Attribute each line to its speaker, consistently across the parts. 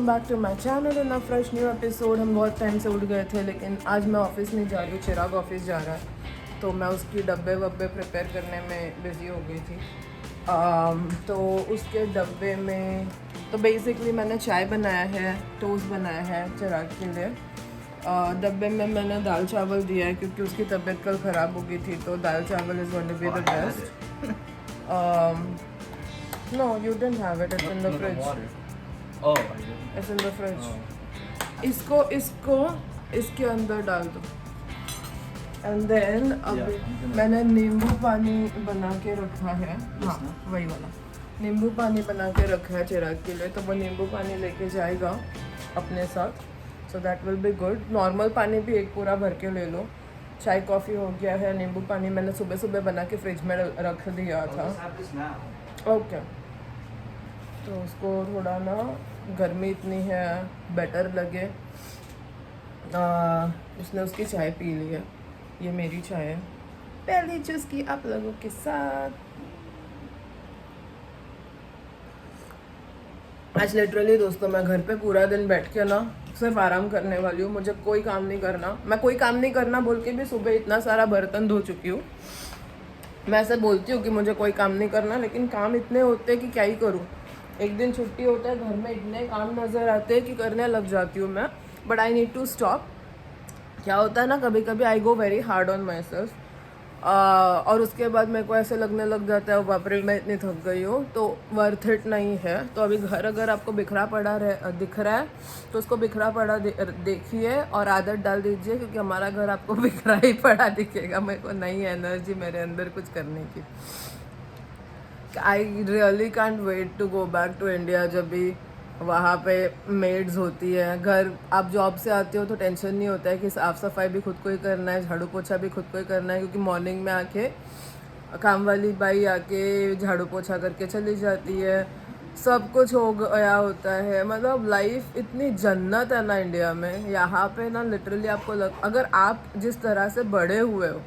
Speaker 1: Welcome back to my channel in a fresh new episode. हम बहुत time से उठ गए थे, लेकिन आज मैं ऑफिस नहीं जा रही हूँ, चिराग ऑफिस जा रहा है, तो मैं उसकी डब्बे वब्बे प्रिपेयर करने में बिज़ी हो गई थी। तो उसके डब्बे में तो बेसिकली मैंने चाय बनाया है, टोस्ट बनाया है चिराग के लिए। डब्बे में मैंने दाल चावल दिया है क्योंकि उसकी तबीयत कल ख़राब हो गई थी, तो dal chawal is going to be the best. No you didn't have it, it's in the fridge.
Speaker 2: Oh,
Speaker 1: it's in the fridge.
Speaker 2: oh.
Speaker 1: इसको इसके अंदर डाल दो। एंड देन अब
Speaker 2: Yeah,
Speaker 1: मैंने नींबू पानी बना के रखा है। हाँ, वही वाला नींबू पानी बना के रखा है चिराग के लिए, तो वो नींबू पानी लेके जाएगा अपने साथ, so that will be good. Normal पानी भी एक पूरा भर के ले लो। चाय कॉफ़ी हो गया है, नींबू पानी मैंने सुबह सुबह बना के फ्रिज में रख दिया था। ओके, तो उसको थोड़ा ना गर्मी इतनी है, बेटर लगे। उसने उसकी चाय पी ली है, ये मेरी चाय है, पहली चुस्की आप लोगों के साथ। आज लिटरली दोस्तों मैं घर पे पूरा दिन बैठ के ना सिर्फ आराम करने वाली हूँ। मुझे कोई काम नहीं करना, मैं कोई काम नहीं करना बोल के भी सुबह इतना सारा बर्तन धो चुकी हूँ। मैं ऐसे बोलती हूँ कि मुझे कोई काम नहीं करना, लेकिन काम इतने होते हैं कि क्या ही करूँ। एक दिन छुट्टी होता है, घर में इतने काम नज़र आते हैं कि करने लग जाती हूँ मैं, but I need to stop. क्या होता है ना, कभी कभी I go very hard on myself, और उसके बाद मेरे को ऐसे लगने लग जाता है बाप रे मैं इतनी थक गई हूँ, तो वर्थ इट नहीं है। तो अभी घर अगर आपको बिखरा पड़ा दिख रहा है तो उसको बिखरा पड़ा देखिए और आदत डाल दीजिए, क्योंकि हमारा घर आपको बिखरा ही पड़ा दिखेगा। मेरे को नहीं है एनर्जी मेरे अंदर कुछ करने की। I really can't wait to go back to India, जब भी वहाँ पे मेड्स होती है। घर आप जॉब से आते हो तो टेंशन नहीं होता है कि साफ़ सफाई भी खुद को ही करना है, झाड़ू पोछा भी खुद को ही करना है, क्योंकि मॉर्निंग में आके काम वाली बाई आके झाड़ू पोछा करके चली जाती है। सब कुछ हो गया होता है, मतलब लाइफ इतनी जन्नत है ना इंडिया में। यहाँ पे ना लिटरली आपको अगर आप जिस तरह से बड़े हुए हो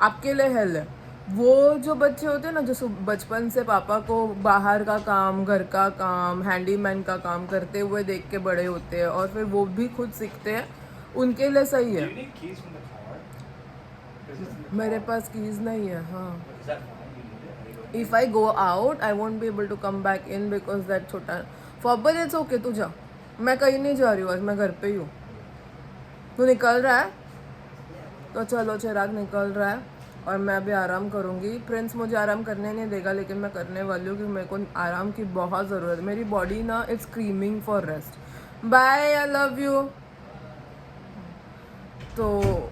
Speaker 1: आपके लिए हेल है। वो जो बच्चे होते हैं ना, जो बचपन से पापा को बाहर का काम, घर का काम, हैंडीमैन का काम करते हुए देख के बड़े होते हैं और फिर वो भी खुद सीखते हैं, उनके लिए सही है। मेरे पास कीज नहीं है। हाँ, if I go out I won't be able to come back in because that छोटा फॉबर। इट्स ओके, तू जा, मैं कहीं नहीं जा रही हूँ आज, मैं घर पे ही हूँ। तू निकल रहा है तो चलो, चिराग निकल रहा है और मैं अभी आराम करूँगी। प्रिंस मुझे आराम करने नहीं देगा, लेकिन मैं करने वाली हूँ क्योंकि मेरे को आराम की बहुत ज़रूरत है। मेरी बॉडी ना it's screaming for rest. Bye, I love you. तो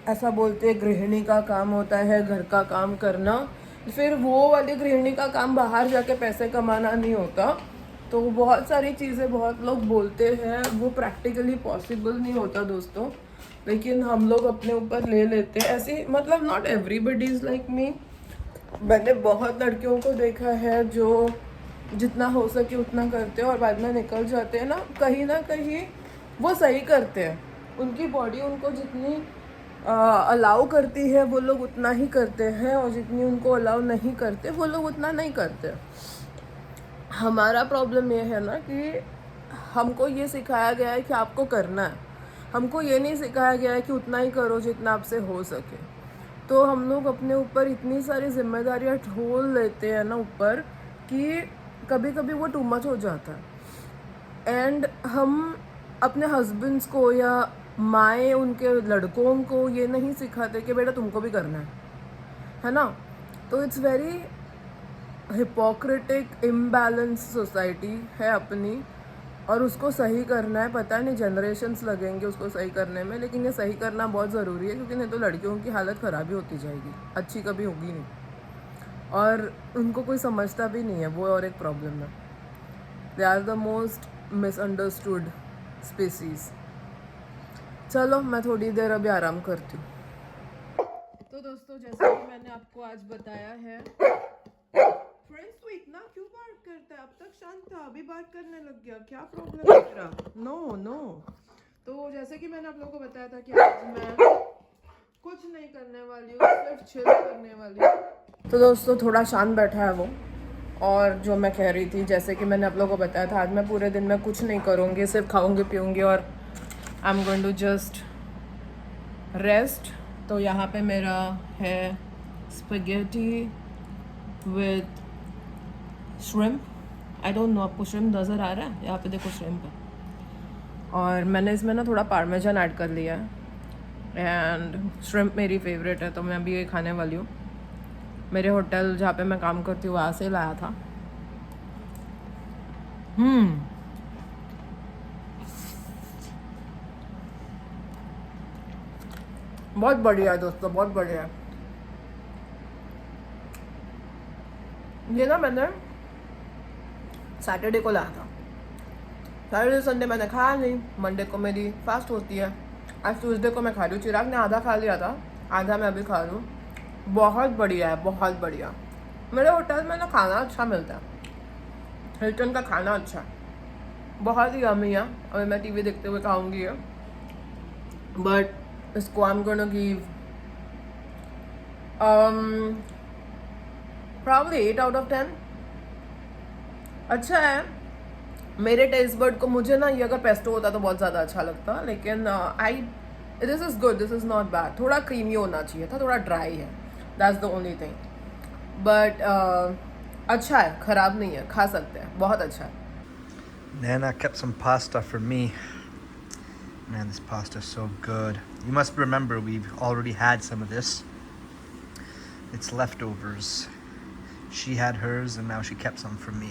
Speaker 1: ऐसा बोलते हैं गृहिणी का काम होता है घर का काम करना, फिर वो वाली गृहिणी का काम बाहर जाके पैसे कमाना नहीं होता। तो बहुत सारी चीज़ें बहुत लोग बोलते हैं, वो प्रैक्टिकली पॉसिबल नहीं होता दोस्तों, लेकिन हम लोग अपने ऊपर ले लेते हैं ऐसे। मतलब not everybody is like me. मैंने बहुत लड़कियों को देखा है जो जितना हो सके उतना करते हैं और बाद में निकल जाते हैं ना कहीं वो सही करते हैं। उनकी बॉडी उनको जितनी अलाउ करती है वो लोग उतना ही करते हैं, और जितनी उनको अलाउ नहीं करते वो लोग उतना नहीं करते। हमारा प्रॉब्लम ये है ना कि हमको ये सिखाया गया है कि आपको करना है, हमको ये नहीं सिखाया गया है कि उतना ही करो जितना आपसे हो सके। तो हम लोग अपने ऊपर इतनी सारी जिम्मेदारियां ढोल लेते हैं ना ऊपर, कि कभी कभी वो टू मच हो जाता है। एंड हम अपने हस्बैंड्स को या माएँ उनके लड़कों को ये नहीं सिखाते कि बेटा तुमको भी करना है ना। तो it's very hypocritical imbalance society है अपनी, और उसको सही करना है। पता नहीं जनरेशन्स लगेंगे उसको सही करने में, लेकिन ये सही करना बहुत ज़रूरी है, क्योंकि नहीं तो लड़कियों की हालत ख़राब ही होती जाएगी, अच्छी कभी होगी नहीं, और उनको कोई समझता भी नहीं है, वो और एक प्रॉब्लम है। They are the most misunderstood species. चलो मैं थोड़ी देर अभी आराम करती हूँ। तो दोस्तों जैसा कि मैंने आपको आज बताया है, फ्रेंड्स तू इतना क्यों बात करता है? अब तक शांत था, अभी बात करने लग गया, क्या प्रॉब्लम है तेरा? नो। तो जैसे कि मैंने आप लोगों को बताया था कि आज मैं कुछ नहीं करने वाली हूँ, सिर्फ चिल करने वाली हूँ। तो दोस्तों थोड़ा शांत बैठा है वो, और जो मैं कह रही थी, जैसे कि मैंने आप लोगों को बताया था, आज मैं पूरे दिन में कुछ नहीं करूँगी, सिर्फ खाऊंगी पीऊँगी और I am going to just rest. तो यहाँ पे मेरा है spaghetti with shrimp. I don't know आपको श्रिम्प नज़र आ रहा है, यहाँ पे देखो श्रिम्प है। और मैंने इसमें ना थोड़ा पार्मेजान ऐड कर लिया है एंड श्रिम्प मेरी फेवरेट है, तो मैं अभी ये खाने वाली हूँ। मेरे होटल जहाँ पे मैं काम करती हूँ वहाँ से लाया था। बहुत बढ़िया है दोस्तों, बहुत बढ़िया है। ये ना मैंने सैटरडे को लाया था। सैटरडे संडे मैंने खाया नहीं, मंडे को मेरी फास्ट होती है। आज ट्यूसडे को मैं खा रही हूँ। चिराग ने आधा खा लिया था, आधा मैं अभी खा रही हूँ। बहुत बढ़िया है, बहुत बढ़िया। मेरे होटल में ना खाना अच्छा मिलता है, हिल्टन का खाना अच्छा है, बहुत ही यम्मी है। और मैं टीवी देखते हुए खाऊंगी ये, बट इसको आई am gonna give probably 8 out of 10। अच्छा है मेरे टेस्ट बर्ड को। मुझे ना ये अगर पेस्टो होता तो बहुत ज़्यादा अच्छा लगता, लेकिन this is good, this is not bad. थोड़ा क्रीमी होना चाहिए था, थोड़ा ड्राई है, that's the only thing. But अच्छा है, ख़राब नहीं है, खा सकते हैं, बहुत अच्छा है।
Speaker 2: Nana kept some pasta for me. Man, this pasta is so good. You must remember we've already had some of this. It's leftovers. She had hers and now she kept some for me.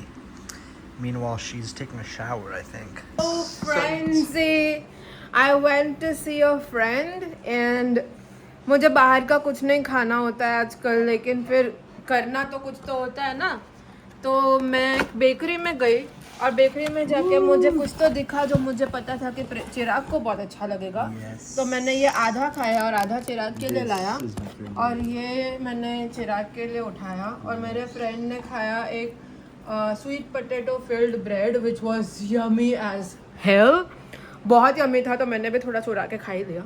Speaker 2: Meanwhile, she's taking a shower, I think.
Speaker 1: Oh, friendsy! I went to see a friend and मुझे बाहर का कुछ नहीं खाना होता है आजकल, लेकिन फिर करना तो कुछ तो होता है ना। तो मैं बेकरी में गई और बेकरी में जाके मुझे कुछ तो दिखा जो मुझे पता था कि चिराग को बहुत अच्छा लगेगा। तो मैंने ये आधा खाया और आधा चिराग के लिए लाया, और ये मैंने चिराग के लिए उठाया। और मेरे फ्रेंड ने खाया एक sweet potato filled bread which was yummy as hell. बहुत यमी था, तो मैंने भी थोड़ा चुरा के खा ही लिया।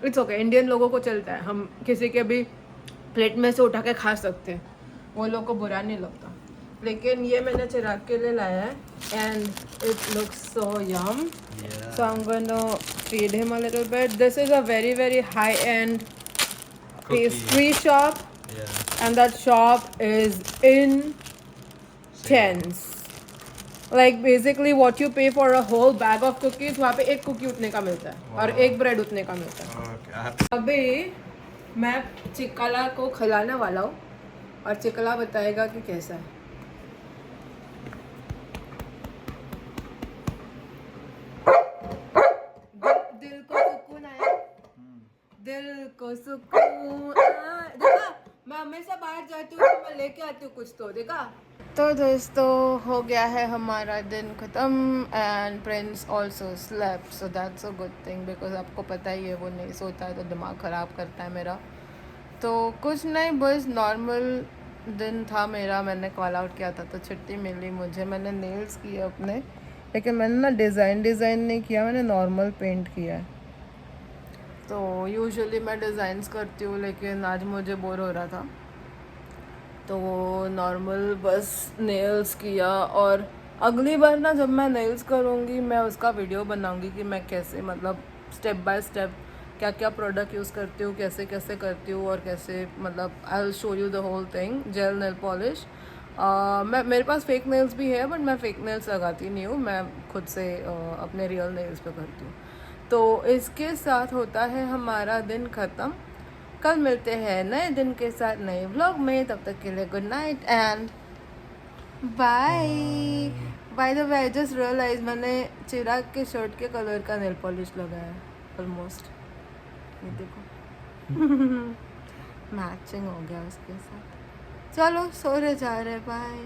Speaker 1: इट्स ओके, इंडियन लोगों को चलता है, हम किसी के भी प्लेट में से उठा के खा सकते हैं, वो लोग को बुरा नहीं लगता। लेकिन ये मैंने चिराग के लिए लाया है and it looks so yum, so I am gonna feed him a little bit. This is a very very high end pastry shop and that shop is intense. Like basically what you pay for a whole bag of cookies, वहाँ पे एक cookie उतने का मिलता है और एक bread उतने का मिलता है। अभी मैं चिकला को खिलाने वाला हूँ और चिकला बताएगा कि कैसा है। दिल को सुकून आया, दिल को सुकून आया। देखा, मैं हमेशा बाहर जाती हूँ तो मैं लेके आती हूँ कुछ तो, देखा। तो दोस्तों हो गया है हमारा दिन ख़त्म and Prince also slept, so that's a good thing, because आपको पता ही है वो नहीं सोता है तो दिमाग ख़राब करता है मेरा। तो कुछ नहीं, बस नॉर्मल दिन था मेरा। मैंने कॉल आउट किया था तो छुट्टी मिली मुझे। मैंने नेल्स किए अपने, लेकिन मैंने ना डिज़ाइन नहीं किया, मैंने नॉर्मल पेंट किया है। तो यूजुअली मैं डिज़ाइंस करती हूँ, लेकिन आज मुझे बोर हो रहा था तो नॉर्मल बस नेल्स किया। और अगली बार ना जब मैं नेल्स करूँगी मैं उसका वीडियो बनाऊँगी कि मैं कैसे, मतलब स्टेप बाय स्टेप क्या क्या प्रोडक्ट यूज़ करती हूँ, कैसे कैसे करती हूँ और कैसे, मतलब I will show you the whole thing. Gel nail polish, मेरे पास फेक नेल्स भी है, बट मैं फेक नेल्स लगाती नहीं हूँ, मैं खुद से अपने रियल नेल्स पे करती हूँ। तो इसके साथ होता है हमारा दिन ख़त्म। कल मिलते हैं नए दिन के साथ नए व्लॉग में, तब तक के लिए good night and bye. By the way I just realize मैंने चिराग के शर्ट के कलर का नेल पॉलिश लगाया है ऑलमोस्ट, ये देखो मैचिंग हो गया उसके साथ। चलो सो रहे, जा रहे, बाय।